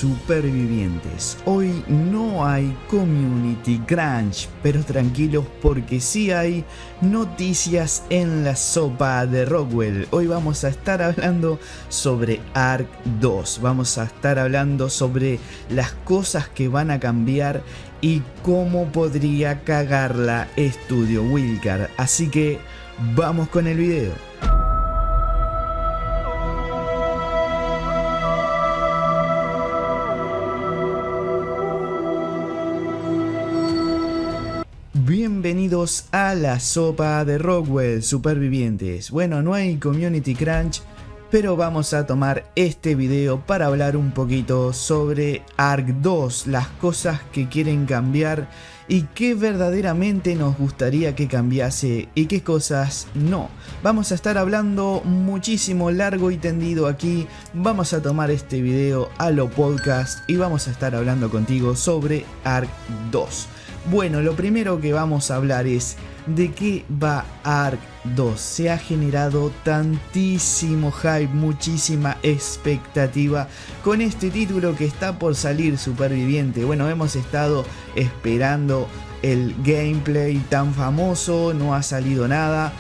supervivientes. Hoy no hay Community Crunch, pero tranquilos porque sí hay noticias en la sopa de Rockwell. Hoy vamos a estar hablando sobre Ark 2, vamos a estar hablando sobre las cosas que van a cambiar y cómo podría cagarla Estudio Wildcard. Así que vamos con el video. Bienvenidos a la sopa de Rockwell, supervivientes. Bueno, no hay Community Crunch, pero vamos a tomar este video para hablar un poquito sobre Ark 2, las cosas que quieren cambiar y qué verdaderamente nos gustaría que cambiase y qué cosas no. Vamos a estar hablando muchísimo largo y tendido aquí, vamos a tomar este video a lo podcast y vamos a estar hablando contigo sobre Ark 2. Bueno, lo primero que vamos a hablar es de qué va Ark 2. Se ha generado tantísimo hype, muchísima expectativa con este título que está por salir, superviviente. Bueno, hemos estado esperando el gameplay tan famoso, no ha salido nada.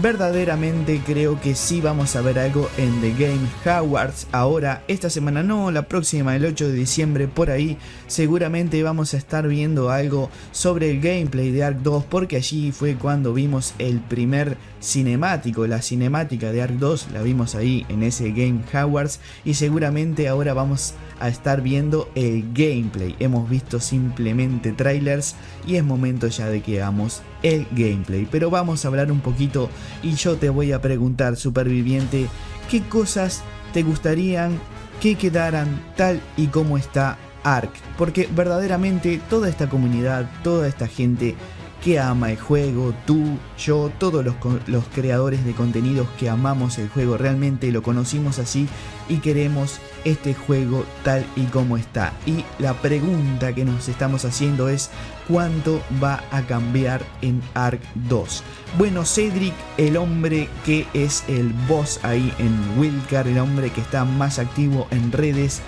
Verdaderamente creo que sí vamos a ver algo en The Game Awards. Ahora, esta semana no, la próxima, el 8 de diciembre, por ahí seguramente vamos a estar viendo algo sobre el gameplay de Ark 2, porque allí fue cuando vimos el primer cinemático, la cinemática de Ark 2, la vimos ahí en ese Game Awards, y seguramente ahora vamos a estar viendo el gameplay. Hemos visto simplemente trailers y es momento ya de que hagamos el gameplay, pero vamos a hablar un poquito y yo te voy a preguntar, superviviente, qué cosas te gustarían que quedaran tal y como está Ark, porque verdaderamente toda esta comunidad, toda esta gente que ama el juego, tú, yo, todos los creadores de contenidos que amamos el juego, realmente lo conocimos así y queremos este juego tal y como está. Y la pregunta que nos estamos haciendo es ¿cuánto va a cambiar en Ark 2? Bueno, Cedric, el hombre que es el boss ahí en Wildcard, el hombre que está más activo en redes,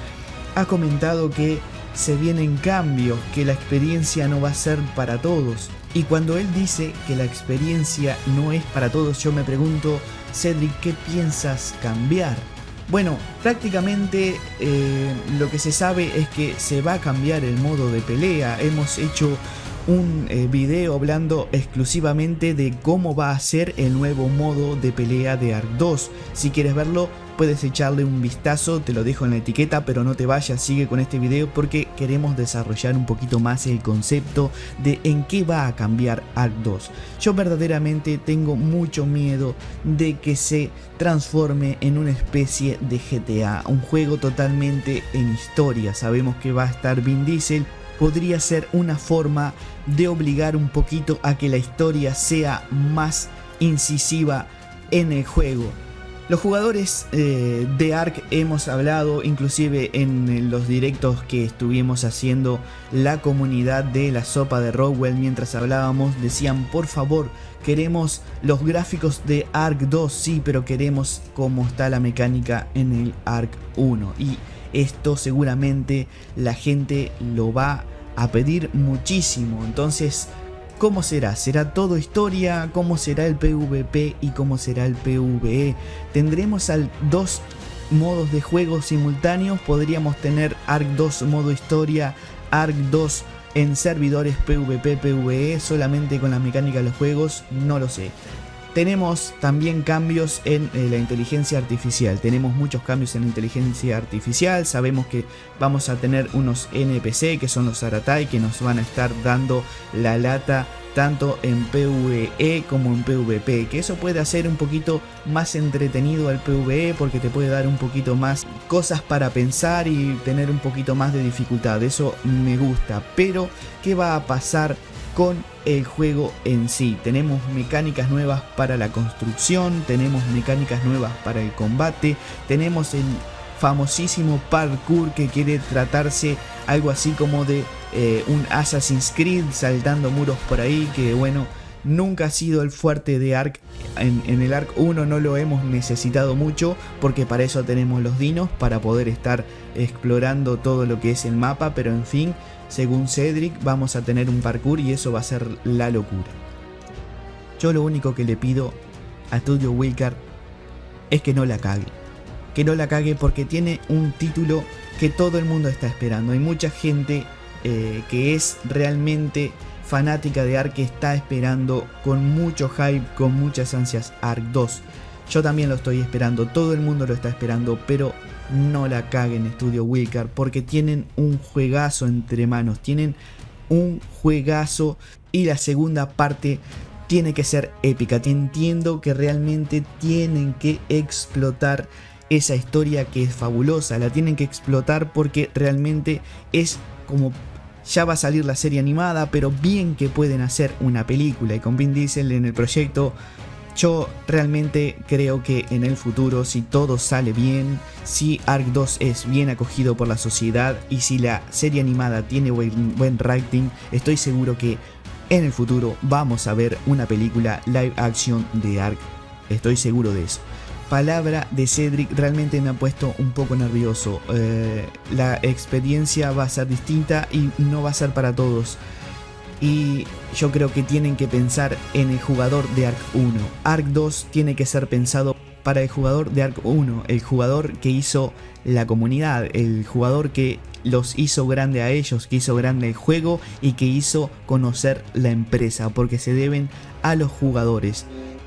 ha comentado que se vienen cambios, que la experiencia no va a ser para todos. Y cuando él dice que la experiencia no es para todos, yo me pregunto, Cedric, ¿qué piensas cambiar? Bueno, prácticamente lo que se sabe es que se va a cambiar el modo de pelea. Hemos hecho un video hablando exclusivamente de cómo va a ser el nuevo modo de pelea de Ark 2. Si quieres verlo, puedes echarle un vistazo, te lo dejo en la etiqueta, pero no te vayas, sigue con este video porque queremos desarrollar un poquito más el concepto de en qué va a cambiar Ark 2. Yo verdaderamente tengo mucho miedo de que se transforme en una especie de GTA, un juego totalmente en historia. Sabemos que va a estar Vin Diesel. Podría ser una forma de obligar un poquito a que la historia sea más incisiva en el juego. Los jugadores de Ark hemos hablado, inclusive en los directos que estuvimos haciendo la comunidad de la sopa de Rockwell, mientras hablábamos decían, por favor, queremos los gráficos de Ark 2, sí, pero queremos cómo está la mecánica en el Ark 1. Y esto seguramente la gente lo va a pedir muchísimo. Entonces, ¿cómo será? ¿Será todo historia? ¿Cómo será el PvP y cómo será el PvE? ¿Tendremos dos modos de juego simultáneos? ¿Podríamos tener Ark 2 modo historia, Ark 2 en servidores PvP, PvE, solamente con la mecánica de los juegos? No lo sé. Tenemos también cambios en la inteligencia artificial. Tenemos muchos cambios en la inteligencia artificial. Sabemos que vamos a tener unos NPC que son los Zaratai, que nos van a estar dando la lata tanto en PvE como en PvP, que eso puede hacer un poquito más entretenido al PvE porque te puede dar un poquito más cosas para pensar y tener un poquito más de dificultad. Eso me gusta, pero ¿qué va a pasar con el juego en sí? Tenemos mecánicas nuevas para la construcción, tenemos mecánicas nuevas para el combate, tenemos el famosísimo parkour que quiere tratarse algo así como de un Assassin's Creed, saltando muros por ahí, que bueno, nunca ha sido el fuerte de Ark. En el Ark 1 no lo hemos necesitado mucho, porque para eso tenemos los dinos, para poder estar explorando todo lo que es el mapa, pero en fin, según Cedric vamos a tener un parkour y eso va a ser la locura. Yo lo único que le pido a Studio Wildcard es que no la cague. Que no la cague, porque tiene un título que todo el mundo está esperando. Hay mucha gente que es realmente fanática de Ark, que está esperando con mucho hype, con muchas ansias Ark 2. Yo también lo estoy esperando, todo el mundo lo está esperando, pero no la caguen Studio Wildcard, porque tienen un juegazo entre manos, tienen un juegazo, y la segunda parte tiene que ser épica. Entiendo que realmente tienen que explotar esa historia que es fabulosa, la tienen que explotar, porque realmente es como... Ya va a salir la serie animada, pero bien que pueden hacer una película, y con Vin Diesel en el proyecto, yo realmente creo que en el futuro, si todo sale bien, si Ark 2 es bien acogido por la sociedad y si la serie animada tiene buen rating, estoy seguro que en el futuro vamos a ver una película live action de Ark. Estoy seguro de eso. Palabra de Cedric realmente me ha puesto un poco nervioso. La experiencia va a ser distinta y no va a ser para todos. Y yo creo que tienen que pensar en el jugador de Ark 1. Ark 2 tiene que ser pensado para el jugador de Ark 1. El jugador que hizo la comunidad. El jugador que los hizo grande a ellos. Que hizo grande el juego y que hizo conocer la empresa. Porque se deben a los jugadores.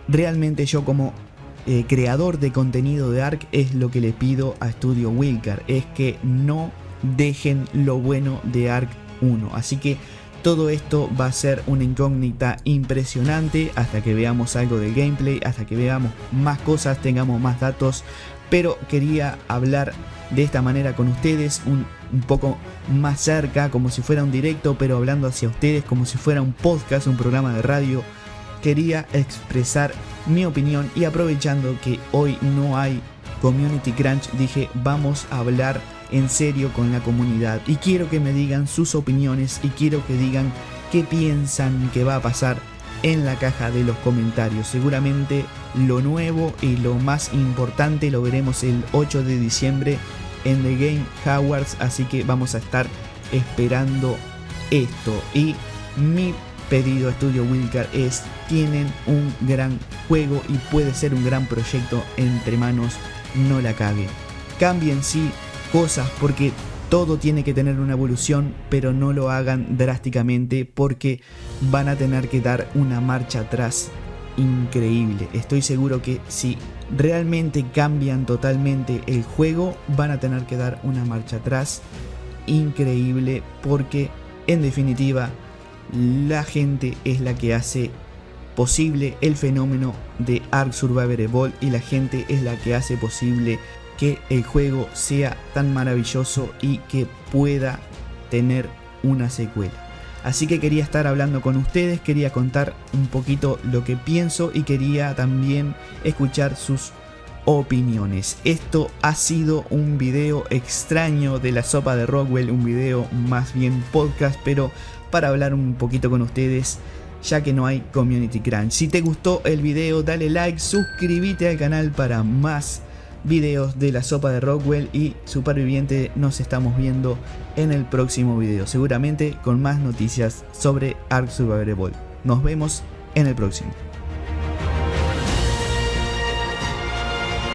Realmente yo como... creador de contenido de Ark, es lo que le pido a Studio Wildcard, es que no dejen lo bueno de Ark 1. Así que todo esto va a ser una incógnita impresionante hasta que veamos algo del gameplay, hasta que veamos más cosas, tengamos más datos. Pero quería hablar de esta manera con ustedes, un poco más cerca, como si fuera un directo, pero hablando hacia ustedes como si fuera un podcast, un programa de radio. Quería expresar mi opinión, y aprovechando que hoy no hay Community Crunch, dije vamos a hablar en serio con la comunidad, y quiero que me digan sus opiniones y quiero que digan qué piensan que va a pasar en la caja de los comentarios. Seguramente lo nuevo y lo más importante lo veremos el 8 de diciembre en The Game Awards, así que vamos a estar esperando esto. Y mi pedido a Studio Wildcard es: tienen un gran juego y puede ser un gran proyecto entre manos, no la caguen. Cambien sí cosas, porque todo tiene que tener una evolución, pero no lo hagan drásticamente, porque van a tener que dar una marcha atrás increíble. Estoy seguro que si realmente cambian totalmente el juego, van a tener que dar una marcha atrás increíble, porque en definitiva la gente es la que hace posible el fenómeno de Ark Survival Evolved, y la gente es la que hace posible que el juego sea tan maravilloso y que pueda tener una secuela. Así que quería estar hablando con ustedes, quería contar un poquito lo que pienso y quería también escuchar sus opiniones. Esto ha sido un video extraño de la sopa de Rockwell, un video más bien podcast, pero para hablar un poquito con ustedes, ya que no hay Community Crunch. Si te gustó el video, dale like, suscríbete al canal para más videos de la sopa de Rockwell, y Superviviente, nos estamos viendo en el próximo video, seguramente con más noticias sobre Ark Survival Evolved. Nos vemos en el próximo.